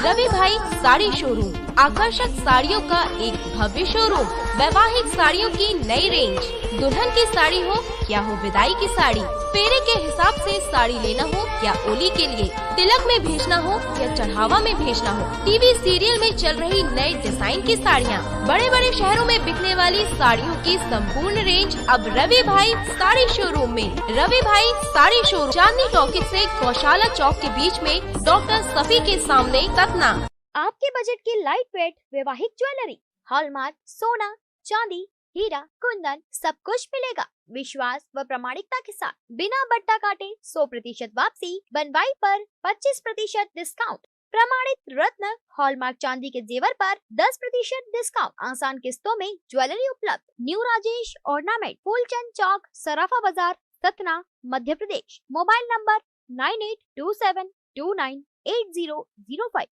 रवि भाई साड़ी शोरूम, आकर्षक साड़ियों का एक भव्य शोरूम, वैवाहिक साड़ियों की नई रेंज, दुल्हन की साड़ी हो या हो विदाई की साड़ी, फेरे के हिसाब से साड़ी लेना हो या ओली के लिए, तिलक में भेजना हो या चढ़ावा में भेजना हो, टीवी सीरियल में चल रही नए डिजाइन की साड़ियाँ, बड़े बड़े शहरों में बिकने वाली साड़ियों की संपूर्ण रेंज अब रवि भाई साड़ी शोरूम में। रवि भाई साड़ी शोरूम, चांदनी टॉकीज से गौशाला चौक के बीच में, डॉक्टर सफी के सामने, सतना। आपके बजट की लाइट वेट वैवाहिक ज्वेलरी, हॉलमार्क, सोना, चांदी, हीरा, कुंदन, सब कुछ मिलेगा विश्वास व प्रामाणिकता के साथ, बिना बट्टा काटे 100% वापसी, बनवाई पर 25% डिस्काउंट, प्रमाणित रत्न हॉलमार्क चांदी के जेवर पर 10% डिस्काउंट, आसान किस्तों में ज्वेलरी उपलब्ध। New Rajesh ornament, Phoolchand Chowk, Sarafa Bazaar, Satna, Madhya Pradesh. Mobile number 9827298005।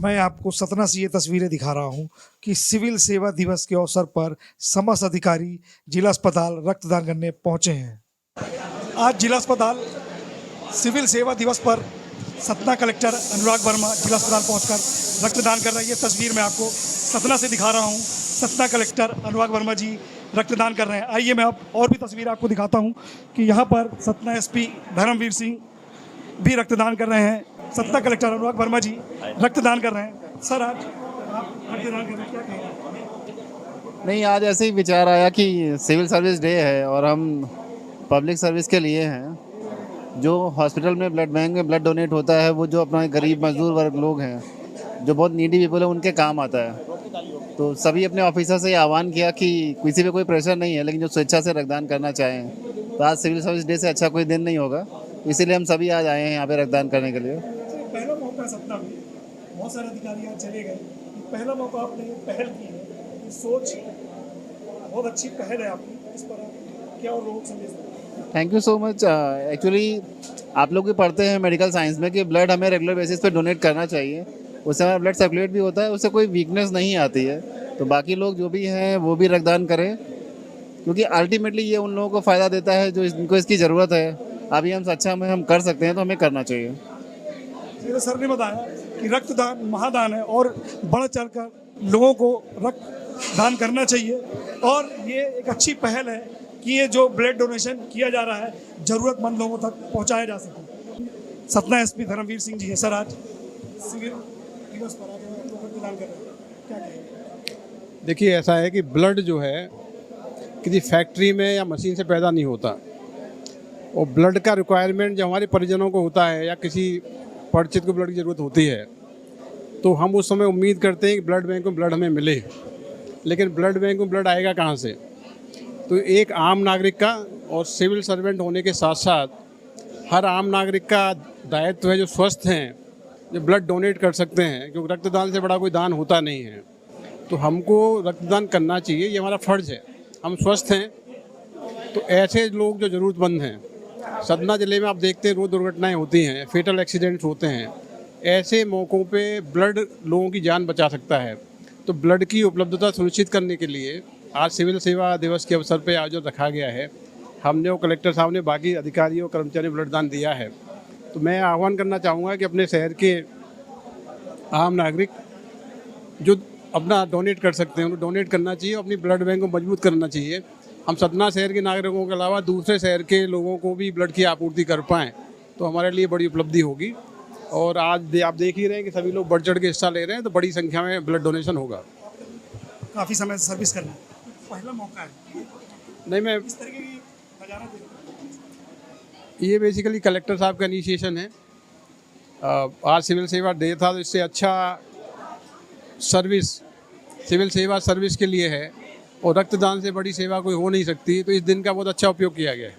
मैं आपको सतना से ये तस्वीरें दिखा रहा हूँ कि सिविल सेवा दिवस के अवसर पर समस्त अधिकारी जिला अस्पताल रक्तदान करने पहुँचे हैं। आज जिला अस्पताल सिविल सेवा दिवस पर सतना कलेक्टर अनुराग वर्मा जिला अस्पताल पहुँचकर रक्तदान कर रही है। तस्वीर में आपको सतना से दिखा रहा हूँ, सतना कलेक्टर अनुराग वर्मा जी रक्तदान कर रहे हैं। आइए मैं और भी तस्वीर आपको दिखाता हूँ कि यहाँ पर सतना एसपी धर्मवीर सिंह भी रक्तदान कर रहे हैं। सतना कलेक्टर अनुराग वर्मा जी रक्तदान कर रहे हैं। सर, आज आप रक्तदान कर रहे हैं, क्या कहेंगे? नहीं, आज ऐसे ही विचार आया कि सिविल सर्विस डे है और हम पब्लिक सर्विस के लिए हैं। जो हॉस्पिटल में ब्लड बैंक में ब्लड डोनेट होता है, वो जो अपना गरीब मजदूर वर्ग लोग हैं, जो बहुत नीडी पीपल है, उनके काम आता है। तो सभी अपने ऑफिसर से आह्वान किया कि किसी पे कोई प्रेशर नहीं है, लेकिन जो स्वेच्छा से रक्तदान करना चाहें, तो आज सिविल सर्विस डे से अच्छा कोई दिन नहीं होगा, इसीलिए हम सभी आज आए हैं यहाँ पे रक्तदान करने के लिए। पहला मौका सतना में, बहुत सारे अधिकारी यहाँ चले गए, पहला मौका आपने पहल की है, ये सोच बहुत अच्छी पहल है आपकी, इस पर क्या और लोगों को संदेश दें? Thank you so much. Actually आप लोग भी पढ़ते हैं मेडिकल साइंस में कि ब्लड हमें रेगुलर बेसिस पे डोनेट करना चाहिए, उससे हमारा ब्लड सर्कुलेट भी होता है, उससे कोई वीकनेस नहीं आती है। तो बाकी लोग जो भी हैं वो भी रक्तदान करें, क्योंकि अल्टीमेटली ये उन लोगों को फ़ायदा देता है जो इनको इसकी ज़रूरत है। अभी हम सच्चा में हम कर सकते हैं तो हमें करना चाहिए। मेरे सर ने बताया कि रक्तदान महादान है और बढ़ चढ़कर लोगों को रक्तदान करना चाहिए, और ये एक अच्छी पहल है कि ये जो ब्लड डोनेशन किया जा रहा है ज़रूरतमंद लोगों तक पहुंचाया जा सके। सतना एसपी धर्मवीर सिंह जी है। सर, आज सिविल दिवस पर आज रक्तदान कर रहे हैं, क्या कहेंगे? देखिए, ऐसा है कि ब्लड जो है किसी फैक्ट्री में या मशीन से पैदा नहीं होता, और ब्लड का रिक्वायरमेंट जब हमारे परिजनों को होता है या किसी परिचित को ब्लड की ज़रूरत होती है, तो हम उस समय उम्मीद करते हैं कि ब्लड बैंक में ब्लड हमें मिले। लेकिन ब्लड बैंक में ब्लड आएगा कहाँ से? तो एक आम नागरिक का और सिविल सर्वेंट होने के साथ साथ हर आम नागरिक का दायित्व है, जो स्वस्थ हैं, जो ब्लड डोनेट कर सकते हैं, क्योंकि रक्तदान से बड़ा कोई दान होता नहीं है। तो हमको रक्तदान करना चाहिए, ये हमारा फ़र्ज़ है। हम स्वस्थ हैं तो ऐसे लोग जो ज़रूरतमंद हैं, सतना ज़िले में आप देखते हैं रोज़ दुर्घटनाएं होती हैं, फेटल एक्सीडेंट्स होते हैं, ऐसे मौक़ों पे ब्लड लोगों की जान बचा सकता है। तो ब्लड की उपलब्धता सुनिश्चित करने के लिए आज सिविल सेवा दिवस के अवसर पे आयोजन रखा गया है। हमने और कलेक्टर साहब ने बाकी अधिकारियों कर्मचारियों ने ब्लड दान दिया है। तो मैं आह्वान करना चाहूँगा कि अपने शहर के आम नागरिक जो अपना डोनेट कर सकते हैं, उन्हें डोनेट करना चाहिए, अपनी ब्लड बैंक को मजबूत करना चाहिए। हम सतना शहर के नागरिकों के अलावा दूसरे शहर के लोगों को भी ब्लड की आपूर्ति कर पाएँ तो हमारे लिए बड़ी उपलब्धि होगी। और आज आप देख ही रहे हैं कि सभी लोग बढ़ चढ़ के हिस्सा ले रहे हैं, तो बड़ी संख्या में ब्लड डोनेशन होगा। काफ़ी समय से सर्विस कर रहे हैं, पहला मौका है नहीं, मैं इस तरीके की नज़ारा देख रहा हूं। ये बेसिकली कलेक्टर साहब का इनिशिएशन है। आज सिविल सेवा डे था, तो इससे अच्छा सर्विस सिविल सेवा सर्विस के लिए है, और रक्तदान से बड़ी सेवा कोई हो नहीं सकती, तो इस दिन का बहुत अच्छा उपयोग किया गया है।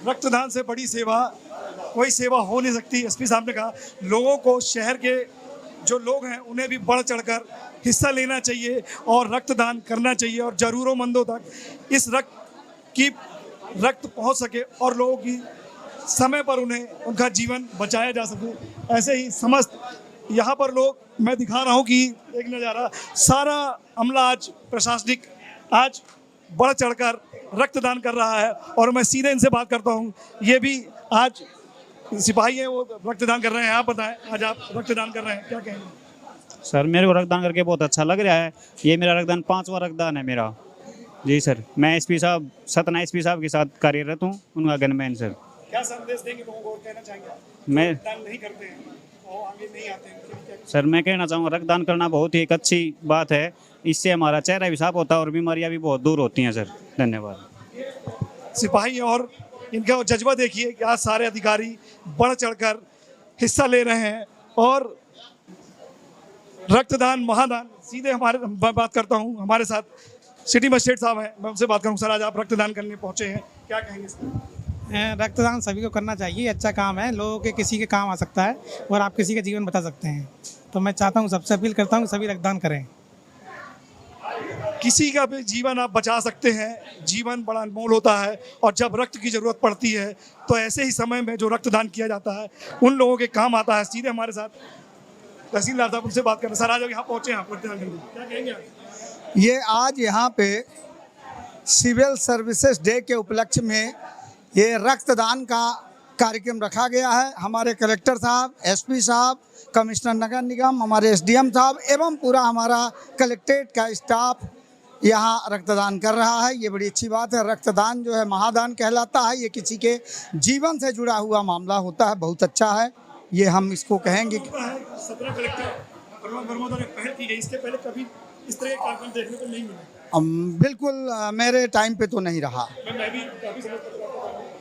रक्तदान से बड़ी सेवा कोई सेवा हो नहीं सकती। एसपी साहब ने कहा लोगों को, शहर के जो लोग हैं उन्हें भी बढ़ चढ़कर हिस्सा लेना चाहिए और रक्तदान करना चाहिए, और ज़रूरतमंदों तक इस रक्त पहुंच सके और लोगों की समय पर उन्हें उनका जीवन बचाया जा सके। ऐसे ही समस्त यहाँ पर लोग, मैं दिखा रहा हूँ कि एक नज़ारा, सारा अमला आज प्रशासनिक आज बढ़ चढ़कर रक्तदान कर रहा है, और मैं सीधे इनसे बात करता हूँ। ये भी आज सिपाही हैं, वो रक्तदान कर रहे हैं। आप बताएं, आज आप रक्तदान कर रहे हैं, क्या कहेंगे? सर मेरे को रक्तदान करके बहुत अच्छा लग रहा है। ये मेरा रक्तदान 5वां रक्तदान है मेरा। जी सर, मैं एसपी साहब, सतना एसपी साहब के साथ कार्यरत हूँ, उनका गनमैन सर। क्या संदेश देंगे लोगों को, कहना चाहेंगे मैं रक्तदान नहीं करते हैं और आगे नहीं आते हैं, उनके लिए क्या? सर मैं कहना चाहूँगा रक्तदान करना बहुत ही एक अच्छी बात है। इससे हमारा चेहरा भी साफ होता है और बीमारियाँ भी बहुत दूर होती हैं सर। धन्यवाद। सिपाही और इनका वो जज्बा देखिए कि आज सारे अधिकारी बढ़ चढ़कर हिस्सा ले रहे हैं और रक्तदान महादान। सीधे मैं बात करता हूँ, हमारे साथ सिटी मजिस्ट्रेट साहब हैं, मैं उनसे बात करूँ। सर आज आप रक्तदान करने पहुँचे हैं, क्या कहेंगे इस पर? रक्तदान सभी को करना चाहिए, अच्छा काम है, लोगों के किसी के काम आ सकता है और आप किसी का जीवन बचा सकते हैं। तो मैं चाहता हूँ, सबसे अपील करता हूँ सभी रक्तदान करें। किसी का भी जीवन आप बचा सकते हैं, जीवन बड़ा अनमोल होता है, और जब रक्त की ज़रूरत पड़ती है तो ऐसे ही समय में जो रक्तदान किया जाता है उन लोगों के काम आता है। सीधे हमारे साथ तहसीलदार साहब, उनसे बात करें। सर आज यहाँ पहुँचे हैं आप रक्तदान करने, क्या कहेंगे आप? ये आज यहाँ पे सिविल सर्विसेज डे के उपलक्ष्य में ये रक्तदान का कार्यक्रम रखा गया है। हमारे कलेक्टर साहब, एसपी साहब, कमिश्नर नगर निगम, हमारे एसडीएम साहब एवं पूरा हमारा कलेक्ट्रेट का स्टाफ यहाँ रक्तदान कर रहा है। ये बड़ी अच्छी बात है। रक्तदान जो है महादान कहलाता है, ये किसी के जीवन से जुड़ा हुआ मामला होता है, बहुत अच्छा है। ये हम इसको कहेंगे कि 17 कलेक्टर वर्मा द्वारा पहल की गई, इसके पहले कभी इस तरह के कार्यक्रम देखने को नहीं मिले। बिल्कुल मेरे टाइम पे तो नहीं रहा। मैं भी काफ़ी समय तक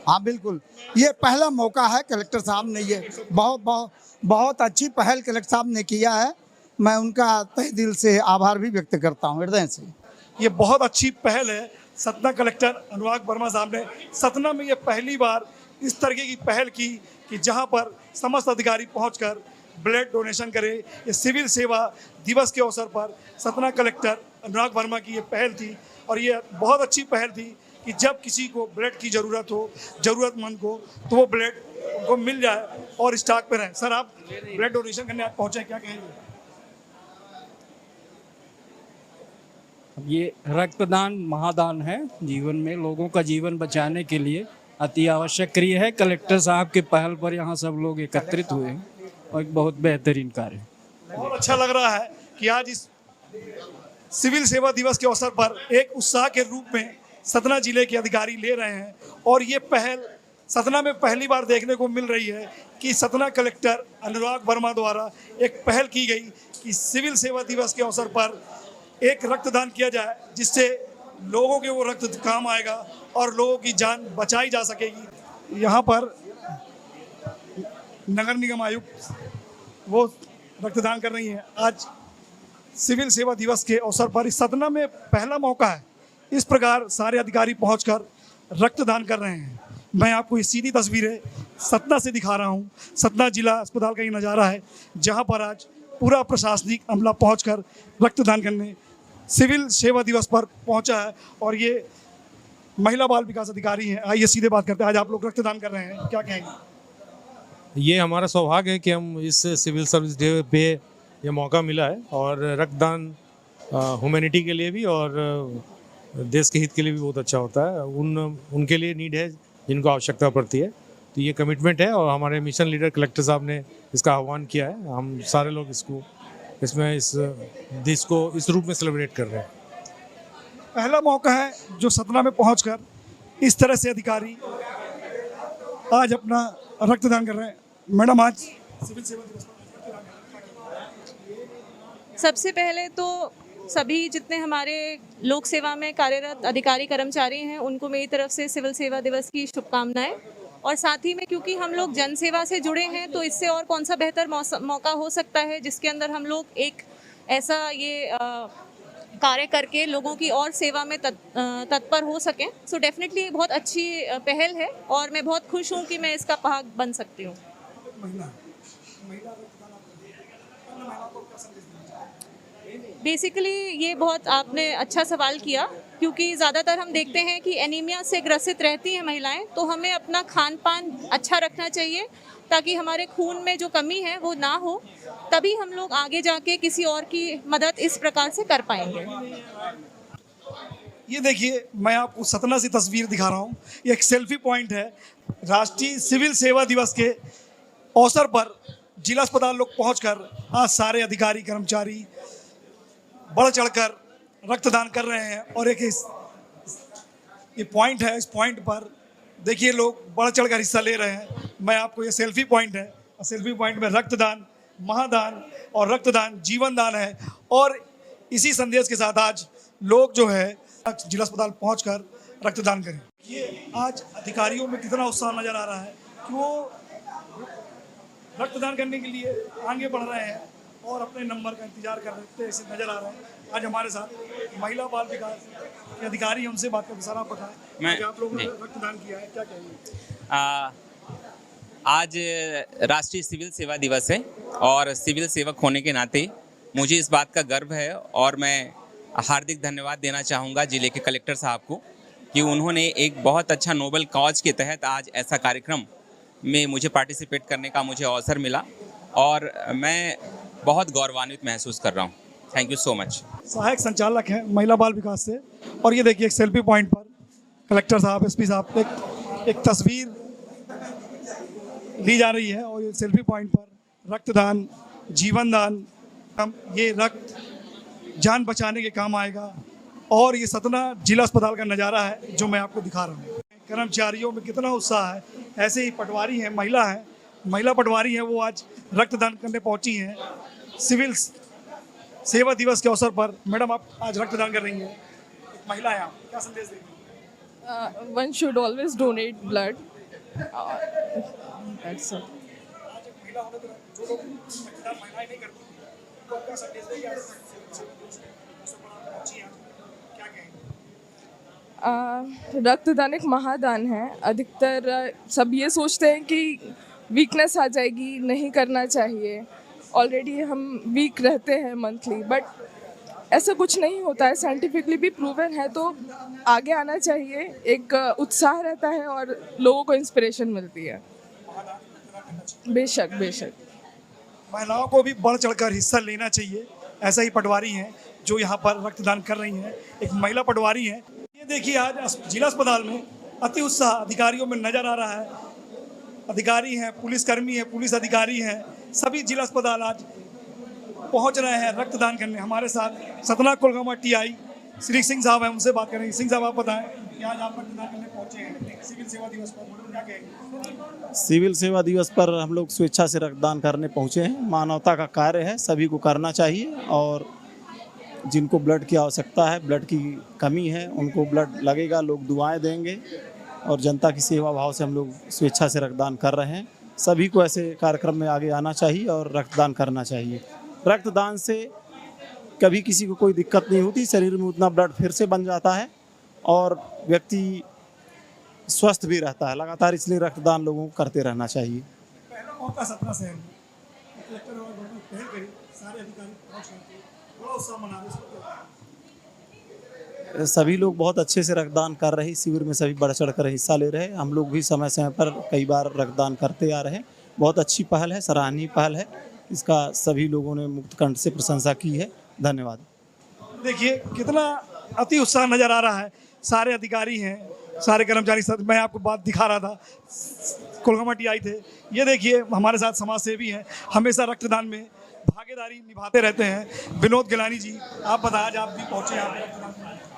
हाँ बिल्कुल, ये पहला मौका है। कलेक्टर साहब ने ये बहुत अच्छी पहल कलेक्टर साहब ने किया है। मैं उनका तहे दिल से आभार भी व्यक्त करता हूँ, हृदय से। ये बहुत अच्छी पहल है। सतना कलेक्टर अनुराग वर्मा साहब ने सतना में ये पहली बार इस तरीके की पहल की कि जहाँ पर समस्त अधिकारी पहुंचकर ब्लड डोनेशन करें। ये सिविल सेवा दिवस के अवसर पर सतना कलेक्टर अनुराग वर्मा की ये पहल थी, और ये बहुत अच्छी पहल थी कि जब किसी को ब्लड की ज़रूरत हो, ज़रूरतमंद को, तो वो ब्लड उनको मिल जाए और स्टॉक पे रहे। सर आप ब्लड डोनेशन करने आप पहुँचे, क्या कहेंगे? ये रक्तदान महादान है, जीवन में लोगों का जीवन बचाने के लिए अति आवश्यक क्रिया है। कलेक्टर साहब के पहल पर यहाँ सब लोग एकत्रित हुए हैं और एक बहुत बेहतरीन कार्य। बहुत अच्छा लग रहा है कि आज इस सिविल सेवा दिवस के अवसर पर एक उत्साह के रूप में सतना जिले के अधिकारी ले रहे हैं, और ये पहल सतना में पहली बार देखने को मिल रही है कि सतना कलेक्टर अनुराग वर्मा द्वारा एक पहल की गई कि सिविल सेवा दिवस के अवसर पर एक रक्तदान किया जाए, जिससे लोगों के वो रक्त काम आएगा और लोगों की जान बचाई जा सकेगी। यहाँ पर नगर निगम आयुक्त वो रक्तदान कर रही हैं। आज सिविल सेवा दिवस के अवसर पर इस सतना में पहला मौका है, इस प्रकार सारे अधिकारी पहुंचकर रक्तदान कर रहे हैं। मैं आपको ये सीधी तस्वीरें सतना से दिखा रहा हूँ। सतना जिला अस्पताल का ये नज़ारा है, जहाँ पर आज पूरा प्रशासनिक अमला पहुंचकर रक्तदान करने सिविल सेवा दिवस पर पहुंचा है, और ये महिला बाल विकास अधिकारी हैं। आइए सीधे बात करते हैं। आज आप लोग रक्तदान कर रहे हैं, क्या कहेंगे? ये हमारा सौभाग्य है कि हम इस सिविल सर्विस डे पे ये मौका मिला है, और रक्तदान ह्यूमैनिटी के लिए भी और देश के हित के लिए भी बहुत अच्छा होता है। उनके लिए नीड है जिनको आवश्यकता पड़ती है, तो ये कमिटमेंट है, और हमारे मिशन लीडर कलेक्टर साहब ने इसका आह्वान किया है। हम सारे लोग इसको इस रूप में सेलिब्रेट कर रहे हैं। पहला मौका है जो सतना में पहुंचकर इस तरह से अधिकारी आज अपना रक्तदान कर रहे हैं। मैडम आज सिविल सेवा दिवस पर? सबसे पहले तो सभी जितने हमारे लोक सेवा में कार्यरत अधिकारी कर्मचारी हैं उनको मेरी तरफ से सिविल सेवा दिवस की शुभकामनाएं। और साथ ही में क्योंकि हम लोग जन सेवा से जुड़े हैं तो इससे और कौन सा बेहतर मौका हो सकता है जिसके अंदर हम लोग एक ऐसा ये कार्य करके लोगों की और सेवा में तत्पर हो सकें। सो डेफिनेटली बहुत अच्छी पहल है और मैं बहुत खुश हूँ कि मैं इसका भाग बन सकती हूँ। बेसिकली ये बहुत आपने अच्छा सवाल किया क्योंकि ज़्यादातर हम देखते हैं कि एनीमिया से ग्रसित रहती हैं महिलाएं, तो हमें अपना खान पान अच्छा रखना चाहिए ताकि हमारे खून में जो कमी है वो ना हो, तभी हम लोग आगे जाके किसी और की मदद इस प्रकार से कर पाएंगे। ये देखिए, मैं आपको सतना से तस्वीर दिखा रहा हूँ। ये एक सेल्फी पॉइंट है। राष्ट्रीय सिविल सेवा दिवस के अवसर पर जिला अस्पताल लोग पहुंचकर आज सारे अधिकारी कर्मचारी बढ़ चढ़कर रक्तदान कर रहे हैं। और एक ये पॉइंट है, इस पॉइंट पर देखिए लोग बढ़ चढ़कर हिस्सा ले रहे हैं। मैं आपको, ये सेल्फी पॉइंट है, सेल्फी पॉइंट में रक्तदान महादान और रक्तदान जीवन दान है। और इसी संदेश के साथ आज लोग जो है जिला अस्पताल पहुंचकर रक्तदान करें। ये आज अधिकारियों में कितना उत्साह नजर आ रहा है कि वो रक्तदान करने के लिए आगे बढ़ रहे हैं और अपने नंबर का इंतजार कर रहे ऐसे नजर आ रहे हैं। आज हमारे साथ महिला बाल विकास के अधिकारी, हमसे बात करके सारा पता है कि आप लोगों ने रक्तदान किया है, क्या कहेंगे? आज राष्ट्रीय सिविल सेवा दिवस है और सिविल सेवक होने के नाते मुझे इस बात का गर्व है और मैं हार्दिक धन्यवाद देना चाहूँगा जिले के कलेक्टर साहब को कि उन्होंने एक बहुत अच्छा नोबल कॉज के तहत आज ऐसा कार्यक्रम में मुझे पार्टिसिपेट करने का मुझे अवसर मिला और मैं बहुत गौरवान्वित महसूस कर रहा हूँ। Thank you so much. सहायक संचालक हैं महिला बाल विकास से। और ये देखिए, एक सेल्फी पॉइंट पर कलेक्टर साहब, एसपी साहब एक तस्वीर ली जा रही है और ये सेल्फी पॉइंट पर रक्तदान जीवन दान, ये रक्त जान बचाने के काम आएगा। और ये सतना जिला अस्पताल का नज़ारा है जो मैं आपको दिखा रहा हूँ। कर्मचारियों में कितना उत्साह है। ऐसे ही पटवारी हैं, महिला पटवारी हैं, वो आज रक्तदान करने पहुंची हैं सिविल सेवा दिवस के अवसर पर। मैडम, आप आज रक्तदान कर रही हैं, एक महिला है, आप क्या संदेश देंगी? One should always donate blood. That's all. आज एक महिला होने पर जो लोग रक्तदान महिलाएं नहीं करती, उनको क्या संदेश देंगे? आज पहुंची हैं, क्या कहेंगे? रक्तदान एक महादान है। अधिकतर सब ये सोचते हैं कि वीकनेस आ जाएगी, नहीं करना चाहिए, ऑलरेडी हम वीक रहते हैं मंथली, बट ऐसा कुछ नहीं होता है। साइंटिफिकली भी प्रूवन है, तो आगे आना चाहिए। एक उत्साह रहता है और लोगों को इंस्पिरेशन मिलती है। बेशक बेशक महिलाओं को भी बढ़ चढ़कर हिस्सा लेना चाहिए। ऐसा ही पटवारी हैं जो यहाँ पर रक्तदान कर रही हैं, एक महिला पटवारी हैं। ये देखिए, आज जिला अस्पताल में अति उत्साह अधिकारियों में नजर आ रहा है। अधिकारी हैं, पुलिसकर्मी हैं, पुलिस अधिकारी हैं, सभी जिला अस्पताल आज पहुंच रहे हैं रक्तदान करने। हमारे साथ सतना कोलगामा टीआई श्री सिंह साहब हैं, उनसे बात करेंगे। सिंह साहब, आप बताएं कि आज आप रक्तदान करने पहुंचे हैं सिविल सेवा दिवस पर, क्या कहेंगे? सिविल सेवा दिवस पर हम लोग स्वेच्छा से रक्तदान करने पहुंचे हैं। मानवता का कार्य है, सभी को करना चाहिए। और जिनको ब्लड की आवश्यकता है, ब्लड की कमी है, उनको ब्लड लगेगा, लोग दुआएं देंगे। और जनता की सेवा भाव से हम लोग स्वेच्छा से रक्तदान कर रहे हैं। सभी को ऐसे कार्यक्रम में आगे आना चाहिए और रक्तदान करना चाहिए। रक्तदान से कभी किसी को कोई दिक्कत नहीं होती, शरीर में उतना ब्लड फिर से बन जाता है और व्यक्ति स्वस्थ भी रहता है लगातार। इसलिए रक्तदान लोगों को करते रहना चाहिए। पहला मौका सतना शहर में कलेक्टर और पहल करी, सारे अधिकारी पहुंच गए, बड़ा उत्साह मना रहे हैं। सभी लोग बहुत अच्छे से रक्तदान कर रहे हैं, शिविर में सभी बढ़ चढ़ कर हिस्सा ले रहे हैं। हम लोग भी समय समय पर कई बार रक्तदान करते आ रहे हैं। बहुत अच्छी पहल है, सराहनीय पहल है। इसका सभी लोगों ने मुक्त कंठ से प्रशंसा की है। धन्यवाद। देखिए, कितना अति उत्साह नज़र आ रहा है। सारे अधिकारी हैं, सारे कर्मचारी साथ। मैं आपको बात दिखा रहा था, कोलगामा टीआई थे। ये देखिए, हमारे साथ समाज सेवी हैं, हमेशा रक्तदान में भागीदारी निभाते रहते हैं। विनोद गिलानी जी, आप बताएं, आज आप भी पहुँचे यहाँ पे,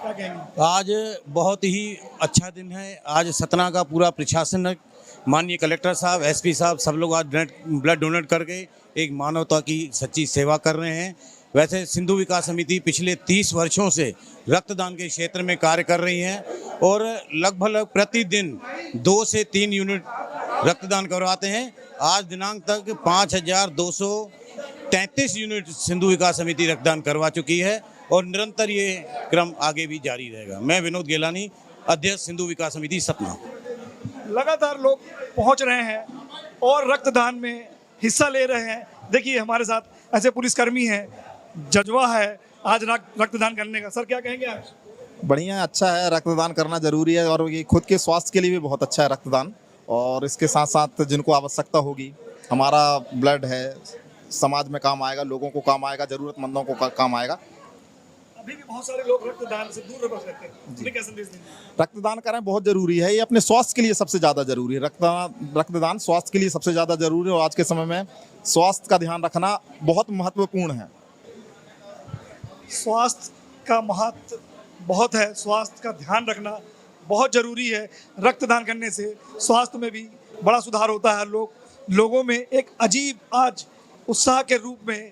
क्या कहेंगे? आज बहुत ही अच्छा दिन है। आज सतना का पूरा प्रशासन माननीय कलेक्टर साहब, एसपी साहब, सब लोग आज ब्लड डोनेट करके एक मानवता की सच्ची सेवा कर रहे हैं। वैसे सिंधु विकास समिति पिछले 30 वर्षों से रक्तदान के क्षेत्र में कार्य कर रही है और लगभग प्रतिदिन 2 से 3 यूनिट रक्तदान करवाते हैं। आज दिनांक तक 5233 यूनिट सिंधु विकास समिति रक्तदान करवा चुकी है और निरंतर ये क्रम आगे भी जारी रहेगा। मैं विनोद गेलानी, अध्यक्ष सिंधु विकास समिति सतना। लगातार लोग पहुंच रहे हैं और रक्तदान में हिस्सा ले रहे हैं। देखिए हमारे साथ ऐसे पुलिसकर्मी हैं, जज्बा है आज रक्तदान करने का। सर क्या कहेंगे आज? बढ़िया, अच्छा है, रक्तदान करना जरूरी है और ये खुद के स्वास्थ्य के लिए भी बहुत अच्छा है रक्तदान। और इसके साथ साथ जिनको आवश्यकता होगी, हमारा ब्लड है, समाज में काम आएगा, लोगों को काम आएगा, जरूरतमंदों को काम आएगा। अभी भी बहुत सारे लोग रक्तदान से दूर रहते हैं, उन्हें क्या संदेश देंगे? रक्तदान करें, बहुत जरूरी है, ये अपने स्वास्थ्य के लिए सबसे ज़्यादा जरूरी है। रक्तदान स्वास्थ्य के लिए सबसे ज़्यादा जरूरी है और आज के समय में स्वास्थ्य का ध्यान रखना बहुत महत्वपूर्ण है। स्वास्थ्य का महत्व बहुत है, स्वास्थ्य का ध्यान रखना बहुत जरूरी है। रक्तदान करने से स्वास्थ्य में भी बड़ा सुधार होता है। लोगों में एक अजीब आज उत्साह के रूप में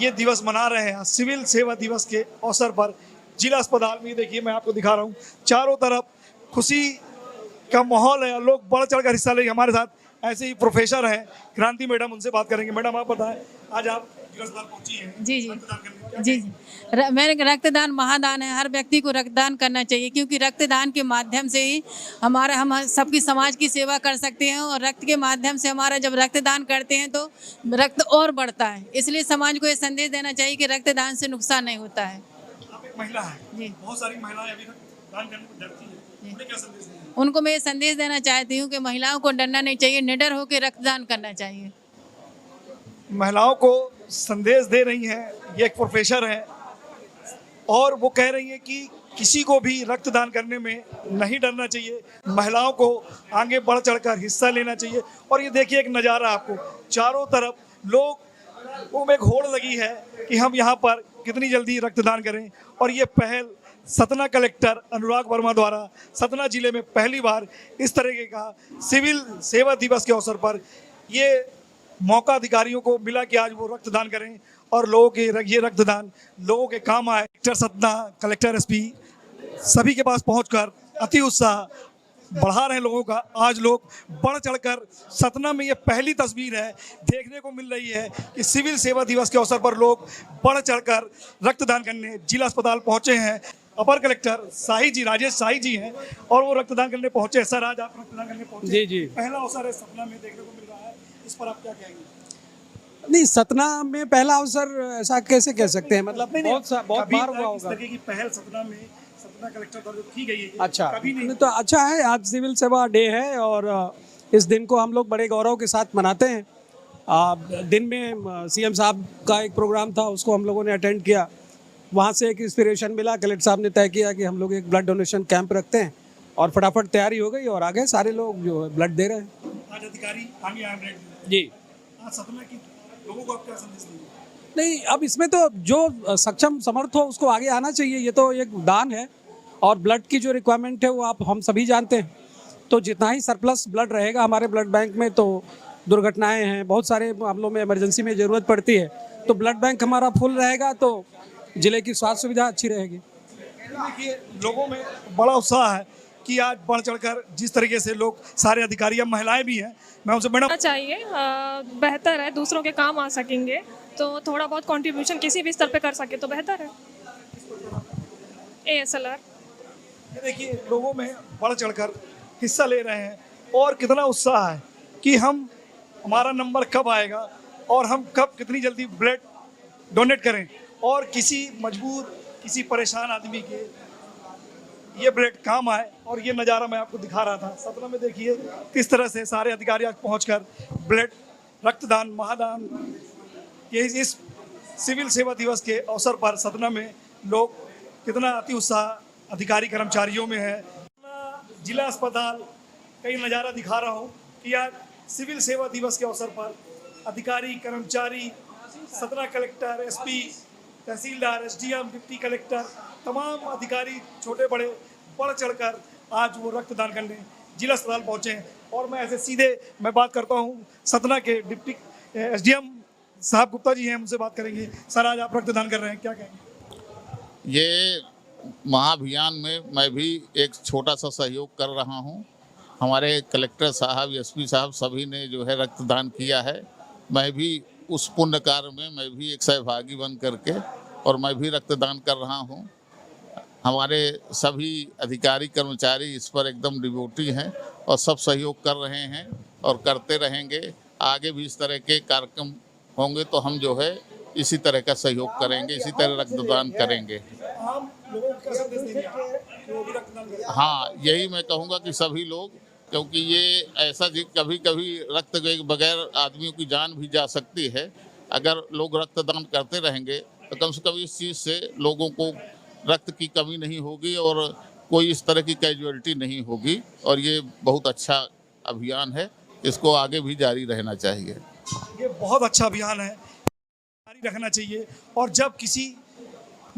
ये दिवस मना रहे हैं। सिविल सेवा दिवस के अवसर पर जिला अस्पताल में देखिए, मैं आपको दिखा रहा हूँ, चारों तरफ खुशी का माहौल है और लोग बढ़ चढ़ कर हिस्सा लेंगे। हमारे साथ ऐसे ही प्रोफेसर हैं क्रांति मैडम, उनसे बात करेंगे। मैडम आप बताएं, आज आप जिला अस्पताल पहुंची हैं। जी मैंने रक्तदान महादान है, हर व्यक्ति को रक्तदान करना चाहिए क्योंकि रक्तदान के माध्यम से ही हम सबकी समाज की सेवा कर सकते हैं और रक्त के माध्यम से हमारा जब रक्तदान करते हैं तो रक्त और बढ़ता है। इसलिए समाज को ये संदेश देना चाहिए कि रक्तदान से नुकसान नहीं होता है। आप एक महिला है जी, बहुत सारी महिलाएं अभी रक्तदान करने को डरती हैं, उन्हें क्या संदेश देंगे? उनको मैं ये संदेश देना चाहती हूँ कि महिलाओं को डरना नहीं चाहिए, निडर होकर रक्तदान करना चाहिए। महिलाओं को संदेश दे रही हैं, ये एक प्रोफेसर है और वो कह रही है कि किसी को भी रक्तदान करने में नहीं डरना चाहिए, महिलाओं को आगे बढ़ चढ़कर हिस्सा लेना चाहिए। और ये देखिए एक नज़ारा आपको, चारों तरफ लोग में एक होड़ लगी है कि हम यहाँ पर कितनी जल्दी रक्तदान करें। और ये पहल सतना कलेक्टर अनुराग वर्मा द्वारा सतना जिले में पहली बार इस तरीके का सिविल सेवा दिवस के अवसर पर ये मौका अधिकारियों को मिला कि आज वो रक्तदान करें और लोगों के ये रक्तदान लोगों के काम आए। कलेक्टर सतना, कलेक्टर एसपी सभी के पास पहुंचकर अति उत्साह बढ़ा रहे हैं लोगों का। आज लोग बढ़ चढ़कर, सतना में ये पहली तस्वीर है देखने को मिल रही है कि सिविल सेवा दिवस के अवसर पर लोग बढ़ चढ़कर रक्तदान करने जिला अस्पताल पहुंचे हैं। अपर कलेक्टर शाही जी, राजेश शाही जी हैं और वो रक्तदान करने पहुंचे। सर आज आप रक्तदान करने पहुंचे, जी पहला अवसर है सतना में देखने को मिल रहा है, इस पर आप क्या कहेंगे? नहीं, सतना में पहला अवसर ऐसा कैसे कह सकते हैं, मतलब बहुत बार हुआ होगा। इस तरह की पहल सतना में सतना कलेक्टर द्वारा की गई है, अच्छा कभी नहीं। तो अच्छा है, आज सिविल सेवा डे है और इस दिन को हम लोग बड़े गौरव के साथ मनाते हैं। दिन में सीएम साहब का एक प्रोग्राम था, उसको हम लोगों ने अटेंड किया। वहाँ से एक इंस्पिरेशन मिला, कलेक्टर साहब ने तय किया कि हम लोग एक ब्लड डोनेशन कैंप रखते हैं और फटाफट तैयारी हो गई और आगे सारे लोग जो ब्लड दे रहे हैं। आज अधिकारी आगे आए ब्लड जी, आज सतना की लोगों को आप क्या संदेश देंगे? नहीं, अब इसमें तो जो सक्षम समर्थ हो उसको आगे आना चाहिए, ये तो एक दान है और ब्लड की जो रिक्वायरमेंट है वो हम सभी जानते हैं। तो जितना ही सरप्लस ब्लड रहेगा हमारे ब्लड बैंक में, तो दुर्घटनाएं हैं, बहुत सारे मामलों में इमरजेंसी में ज़रूरत पड़ती है, तो ब्लड बैंक हमारा फुल रहेगा तो जिले की स्वास्थ्य सुविधा अच्छी रहेगी। देखिए लोगों में बड़ा उत्साह है कि आज बढ़ चढ़कर जिस तरीके से लोग सारे अधिकारी, अब महिलाएं भी हैं, मैं उनसे मैडम चाहिए बेहतर है, दूसरों के काम आ सकेंगे तो थोड़ा बहुत कंट्रीब्यूशन किसी भी स्तर पे कर सके तो बेहतर है। ASLR देखिए लोगों में बढ़ चढ़कर हिस्सा ले रहे हैं और कितना उत्साह है कि हमारा नंबर कब आएगा और हम कब कितनी जल्दी ब्लड डोनेट करें और किसी मजबूर, किसी परेशान आदमी के ये ब्लड काम आए। और ये नज़ारा मैं आपको दिखा रहा था सतना में, देखिए किस तरह से सारे अधिकारी आज पहुंचकर ब्लड रक्तदान महादान, ये इस सिविल सेवा दिवस के अवसर पर सतना में लोग कितना अति उत्साह अधिकारी कर्मचारियों में है। जिला अस्पताल का ये नज़ारा दिखा रहा हूँ कि आज सिविल सेवा दिवस के अवसर पर अधिकारी कर्मचारी, सतना कलेक्टर, एसपी, तहसीलदार, एसडीएम, डिप्टी कलेक्टर, तमाम अधिकारी छोटे बड़े बढ़ चढ़कर आज वो रक्तदान करने जिला अस्पताल पहुँचे हैं। और मैं ऐसे सीधे मैं बात करता हूँ सतना के डिप्टी एसडीएम साहब गुप्ता जी हैं, उनसे बात करेंगे। सर, आज आप रक्तदान कर रहे हैं, क्या कहेंगे? ये महाअभियान में मैं भी एक छोटा सा सहयोग कर रहा हूँ। हमारे कलेक्टर साहब, एसपी साहब सभी ने जो है रक्तदान किया है। मैं भी उस पुण्य कार्य में मैं भी एक सहभागी बन करके और मैं भी रक्तदान कर रहा हूँ। हमारे सभी अधिकारी कर्मचारी इस पर एकदम डिवोटी हैं और सब सहयोग कर रहे हैं और करते रहेंगे। आगे भी इस तरह के कार्यक्रम होंगे तो हम जो है इसी तरह का सहयोग करेंगे, इसी तरह रक्तदान करेंगे। हाँ, यही मैं कहूँगा कि सभी लोग, क्योंकि ये ऐसा कभी कभी रक्त के बगैर आदमियों की जान भी जा सकती है। अगर लोग रक्तदान करते रहेंगे तो कम से कम इस चीज़ से लोगों को रक्त की कमी नहीं होगी और कोई इस तरह की कैजुअलिटी नहीं होगी। और ये बहुत अच्छा अभियान है, इसको आगे भी जारी रहना चाहिए। ये बहुत अच्छा अभियान है, जारी रखना चाहिए। और जब किसी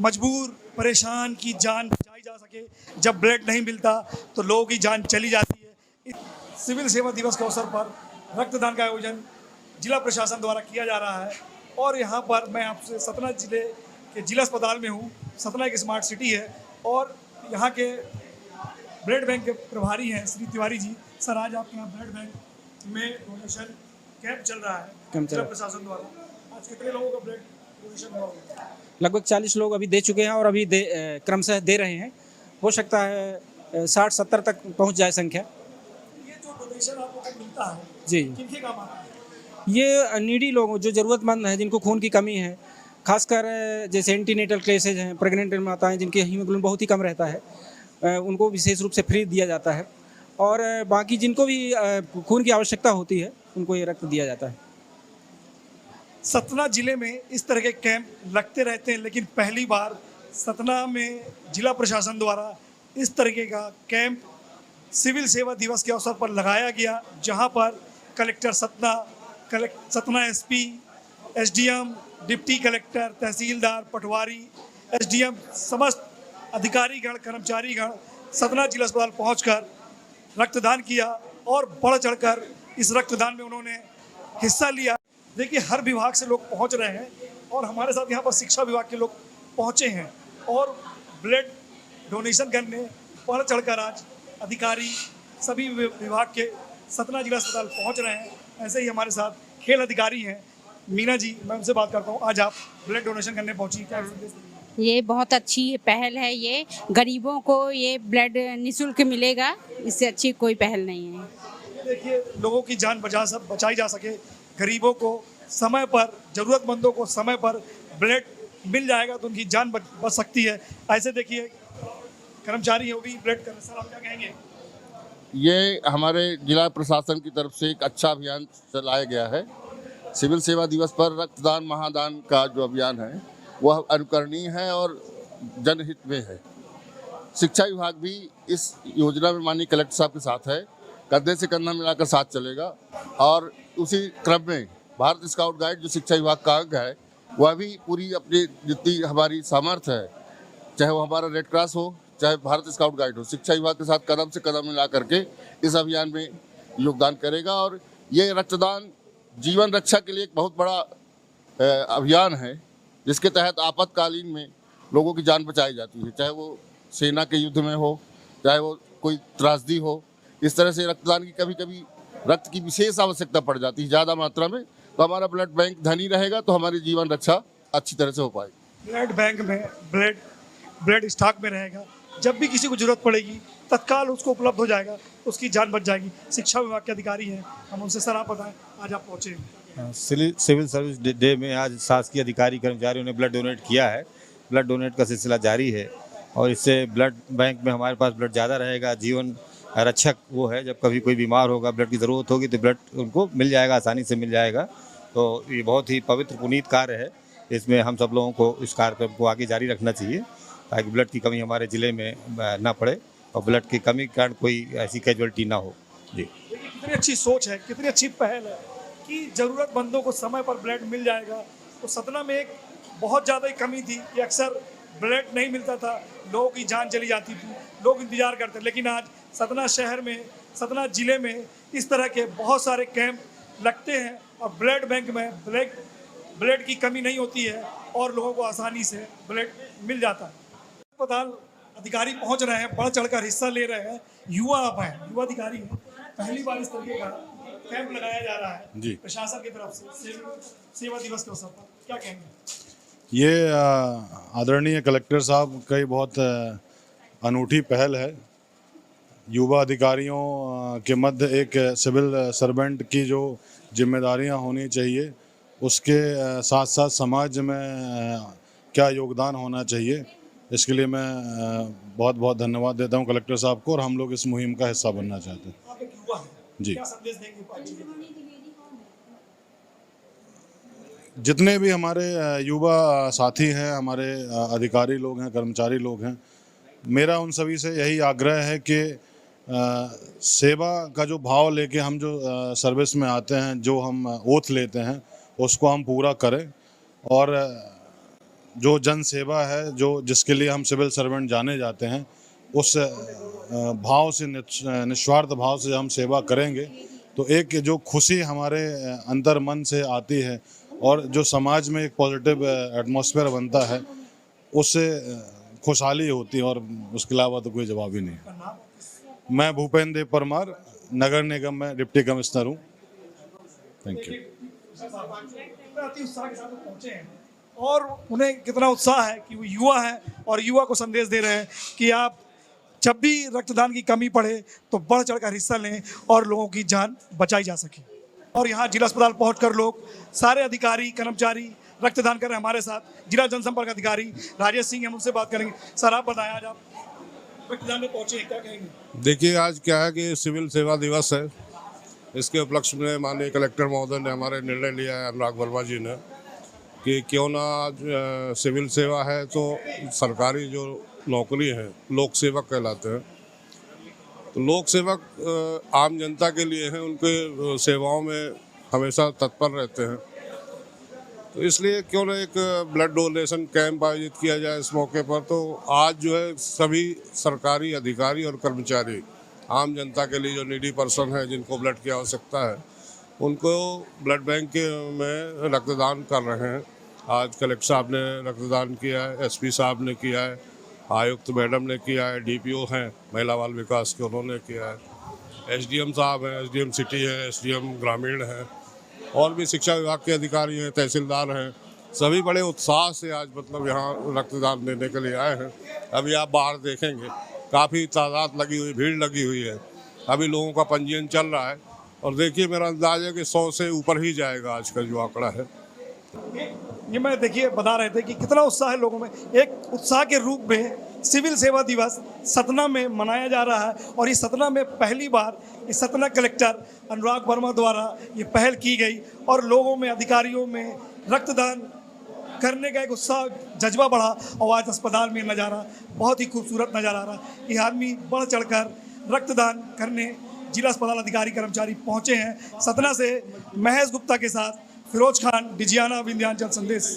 मजबूर परेशान की जान बचाई जा सके, जब ब्लड नहीं मिलता तो लोगों की जान चली जाती है। सिविल सेवा दिवस के अवसर पर रक्तदान का आयोजन जिला प्रशासन द्वारा किया जा रहा है। और यहाँ पर मैं आपसे सतना जिले के जिला अस्पताल में हूँ। सतना एक स्मार्ट सिटी है और यहाँ के ब्लड बैंक के प्रभारी हैं श्री तिवारी जी। सर, आज आपके यहाँ ब्लड बैंक में डोनेशन कैंप चल रहा है जिला प्रशासन द्वारा। आज कितने लोगों का ब्लड डोनेशन हुआ? लगभग 40 लोग अभी दे चुके हैं और अभी क्रमशः दे रहे हैं। हो सकता है 60-70 तक पहुंच जाए संख्या। ये जो डोनेशन आपको मिलता है जी, किनके काम आता है? ये नीडी लोगों, जो ज़रूरतमंद हैं, जिनको खून की कमी है, खासकर जैसे एंटीनेटल केसेज हैं, प्रेग्नेंट माताएं जिनके हीमोग्लोबिन बहुत ही कम रहता है, उनको विशेष रूप से फ्री दिया जाता है। और बाकी जिनको भी खून की आवश्यकता होती है उनको ये रक्त दिया जाता है। सतना जिले में इस तरह के कैंप लगते रहते हैं, लेकिन पहली बार सतना में जिला प्रशासन द्वारा इस तरीके का कैंप सिविल सेवा दिवस के अवसर पर लगाया गया, जहां पर collector Satna SP, SDM, deputy collector, tehsildar, patwari, SDM, समस्त अधिकारीगण, कर्मचारीगण सतना जिला अस्पताल पहुंचकर रक्तदान किया और बढ़ चढ़कर इस रक्तदान में उन्होंने हिस्सा लिया। देखिए, हर विभाग से लोग पहुंच रहे हैं और हमारे साथ यहाँ पर शिक्षा विभाग के लोग पहुंचे हैं और ब्लड डोनेशन करने बढ़ चढ़कर आज अधिकारी सभी विभाग के सतना जिला अस्पताल पहुंच रहे हैं। ऐसे ही हमारे साथ खेल अधिकारी हैं मीना जी, मैं उनसे बात करता हूं। आज आप ब्लड डोनेशन करने पहुंची, क्या संदेश? ये बहुत अच्छी पहल है। ये गरीबों को ये ब्लड निःशुल्क मिलेगा, इससे अच्छी कोई पहल नहीं है। देखिए, लोगों की जान बचाई जा सके, गरीबों को समय पर, ज़रूरतमंदों को समय पर ब्लड मिल जाएगा तो उनकी जान बच सकती है। ऐसे देखिए, कर्मचारी है वो भी ब्लड कर रहे हैं। सर, आप क्या कहेंगे? ये हमारे जिला प्रशासन की तरफ से एक अच्छा अभियान चलाया गया है। सिविल सेवा दिवस पर रक्तदान महादान का जो अभियान है वह अनुकरणीय है और जनहित में है। शिक्षा विभाग भी इस योजना में माननीय कलेक्टर साहब के साथ है, कंधे से कंधा मिलाकर साथ चलेगा। और उसी क्रम में भारत स्काउट गाइड जो शिक्षा विभाग का अंग है, वह भी पूरी अपनी जितनी हमारी सामर्थ्य है, चाहे वो हमारा रेड क्रॉस हो, चाहे भारत स्काउट गाइड हो, शिक्षा विभाग के साथ कदम से कदम मिला करके इस अभियान में योगदान करेगा। और ये रक्तदान जीवन रक्षा के लिए एक बहुत बड़ा अभियान है, जिसके तहत आपातकालीन में लोगों की जान बचाई जाती है, चाहे वो सेना के युद्ध में हो, चाहे वो कोई त्रासदी हो। इस तरह से रक्तदान की कभी कभी रक्त की विशेष आवश्यकता पड़ जाती है ज़्यादा मात्रा में, तो हमारा ब्लड बैंक धनी रहेगा तो हमारी जीवन रक्षा अच्छी तरह से हो पाएगी। ब्लड बैंक में ब्लड स्टॉक में रहेगा, जब भी किसी को जरूरत पड़ेगी तत्काल उसको उपलब्ध हो जाएगा, उसकी जान बच जाएगी। शिक्षा विभाग के अधिकारी हैं, हम उनसे सर आप बताएं, आज आप पहुँचे सिविल सर्विस डे में आज शासकीय अधिकारी कर्मचारियों ने ब्लड डोनेट किया है। ब्लड डोनेट का सिलसिला जारी है और इससे ब्लड बैंक में हमारे पास ब्लड ज़्यादा रहेगा। जीवन रक्षक वो है, जब कभी कोई बीमार होगा, ब्लड की ज़रूरत होगी तो ब्लड उनको मिल जाएगा, आसानी से मिल जाएगा। तो ये बहुत ही पवित्र पुनीत कार्य है। इसमें हम सब लोगों को इस कार्यक्रम को आगे जारी रखना चाहिए ताकि ब्लड की कमी हमारे ज़िले में ना पड़े और ब्लड की कमी के कारण कोई ऐसी कैजुअलिटी ना हो। जी, कितनी अच्छी सोच है, कितनी अच्छी पहल है कि ज़रूरतमंदों को समय पर ब्लड मिल जाएगा। तो सतना में एक बहुत ज़्यादा ही कमी थी कि अक्सर ब्लड नहीं मिलता था, लोगों की जान चली जाती थी, लोग इंतजार करते। लेकिन आज सतना शहर में, सतना जिले में इस तरह के बहुत सारे कैंप लगते हैं और ब्लड बैंक में ब्लड की कमी नहीं होती है और लोगों को आसानी से ब्लड मिल जाता है। अस्पताल अधिकारी पहुंच रहे हैं, बढ़ चढ़कर हिस्सा ले रहे हैं। युवा आप हैं, युवा अधिकारी हैं, पहली बार इस तरीके का कैंप लगाया जा रहा है जी प्रशासन की तरफ से सेवा दिवस के अवसर पर, क्या कहेंगे? ये आदरणीय कलेक्टर साहब की बहुत अनूठी पहल है। युवा अधिकारियों के मध्य एक सिविल सर्वेंट की जो जिम्मेदारियां होनी चाहिए, उसके साथ साथ समाज में क्या योगदान होना चाहिए, इसके लिए मैं बहुत बहुत धन्यवाद देता हूं कलेक्टर साहब को, और हम लोग इस मुहिम का हिस्सा बनना चाहते हैं। आप एक युवा हैं, जी, क्या संदेश देंगे पार्टी के? जितने भी हमारे युवा साथी हैं, हमारे अधिकारी लोग हैं, कर्मचारी लोग हैं, मेरा उन सभी से यही आग्रह है कि सेवा का जो भाव लेके हम जो सर्विस में आते हैं, जो हम ओथ लेते हैं, उसको हम पूरा करें, और जो जन सेवा है, जो जिसके लिए हम सिविल सर्वेंट जाने जाते हैं, उस भाव से, निस्वार्थ भाव से हम सेवा करेंगे तो एक जो खुशी हमारे अंतर मन से आती है और जो समाज में एक पॉजिटिव एटमॉस्फेयर बनता है, उससे खुशहाली होती है, और उसके अलावा तो कोई जवाब ही नहीं। मैं भूपेंद्र देव परमार, नगर निगम में डिप्टी कमिश्नर हूँ। Thank you. अति उत्साह के साथ वो पहुंचे हैं और उन्हें कितना उत्साह है कि वो युवा है और युवा को संदेश दे रहे हैं कि आप जब भी रक्तदान की कमी पड़े तो बढ़ चढ़कर हिस्सा लें और लोगों की जान बचाई जा सके। और यहाँ जिला अस्पताल पहुंचकर लोग सारे अधिकारी कर्मचारी रक्तदान कर रहे हैं। हमारे साथ जिला जनसंपर्क अधिकारी राजेश सिंह, हम उनसे बात करेंगे। सर, आप बताएं, आज आप रक्तदान में पहुंचे, क्या कहेंगे? देखिए, आज क्या है कि सिविल सेवा दिवस है। इसके उपलक्ष्य में माननीय कलेक्टर महोदय ने हमारे निर्णय लिया है, अनुराग वर्मा जी ने, कि क्यों ना आज सिविल सेवा है तो सरकारी जो नौकरी है, लोक सेवक कहलाते हैं, तो लोक सेवक आम जनता के लिए हैं, उनके सेवाओं में हमेशा तत्पर रहते हैं। तो इसलिए क्यों ना एक ब्लड डोनेशन कैंप आयोजित किया जाए इस मौके पर। तो आज जो है सभी सरकारी अधिकारी और कर्मचारी आम जनता के लिए जो नीडी पर्सन है, जिनको ब्लड की आवश्यकता है, उनको ब्लड बैंक में रक्तदान कर रहे हैं। आज कलेक्टर साहब ने रक्तदान किया है, एसपी साहब ने किया है, आयुक्त मैडम ने किया है, डीपीओ हैं महिला बाल विकास के, उन्होंने किया है, एसडीएम साहब हैं, एसडीएम सिटी है, एसडीएम ग्रामीण हैं, और भी शिक्षा विभाग के अधिकारी हैं, तहसीलदार हैं। सभी बड़े उत्साह से आज मतलब यहाँ रक्तदान देने के लिए आए हैं। अभी आप बाहर देखेंगे काफ़ी तादाद लगी हुई, भीड़ लगी हुई है। अभी लोगों का पंजीयन चल रहा है और देखिए मेरा अंदाज है कि 100 से ऊपर ही जाएगा आज का जो आंकड़ा है। ये मैं देखिए बता रहे थे कि कितना उत्साह है लोगों में। एक उत्साह के रूप में सिविल सेवा दिवस सतना में मनाया जा रहा है और इस सतना में पहली बार इस सतना कलेक्टर अनुराग वर्मा द्वारा ये पहल की गई और लोगों में, अधिकारियों में रक्तदान करने का एक उत्साह, जज्बा बढ़ा और आज अस्पताल में नज़ारा बहुत ही खूबसूरत नज़र आ रहा है। ये आदमी बढ़ चढ़कर रक्तदान करने जिला अस्पताल अधिकारी कर्मचारी पहुंचे हैं। सतना से महेश गुप्ता के साथ फिरोज खान, डिजियाना, विंध्याचल संदेश।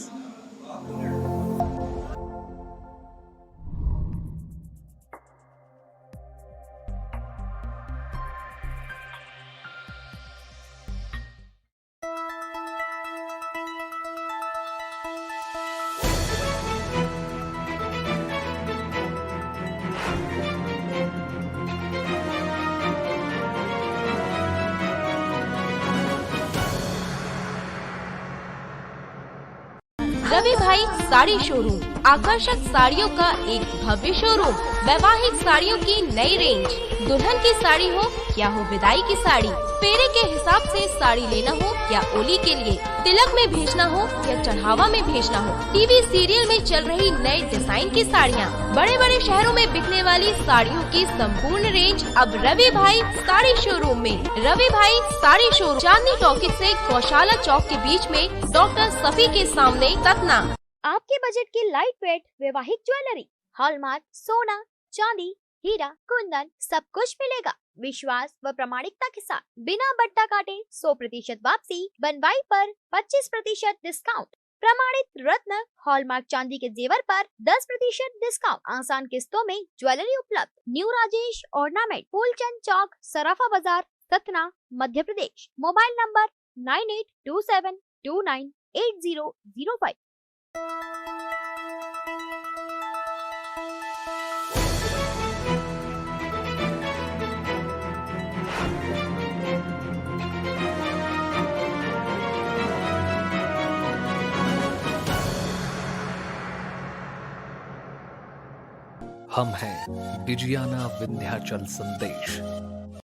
रवि भाई साड़ी शोरूम, आकर्षक साड़ियों का एक भव्य शोरूम, वैवाहिक साड़ियों की नई रेंज, दुल्हन की साड़ी हो या हो विदाई की साड़ी, फेरे के हिसाब से साड़ी लेना हो या ओली के लिए, तिलक में भेजना हो या चढ़ावा में भेजना हो, टीवी सीरियल में चल रही नए डिजाइन की साड़ियाँ, बड़े बड़े शहरों में बिकने वाली साड़ियों की संपूर्ण रेंज अब रवि भाई साड़ी शोरूम में। रवि भाई साड़ी शोरूम, चांदनी टॉकीज से गौशाला चौक के बीच में, डॉक्टर सफी के सामने, सतना। आपके बजट की लाइट वेट वैवाहिक ज्वेलरी, हॉलमार्क, सोना, चांदी, हीरा, कुंदन, सब कुछ मिलेगा विश्वास व प्रामाणिकता के साथ। बिना बट्टा काटे 100% वापसी, बनवाई पर 25% डिस्काउंट, प्रमाणित रत्न हॉलमार्क चांदी के जेवर पर 10% डिस्काउंट, आसान किस्तों में ज्वेलरी उपलब्ध। New Rajesh ornament, Phoolchand Chowk, Sarafa Bazaar, Satna, Madhya Pradesh. Mobile number 9827298005। हम हैं विजयाना विंध्याचल संदेश।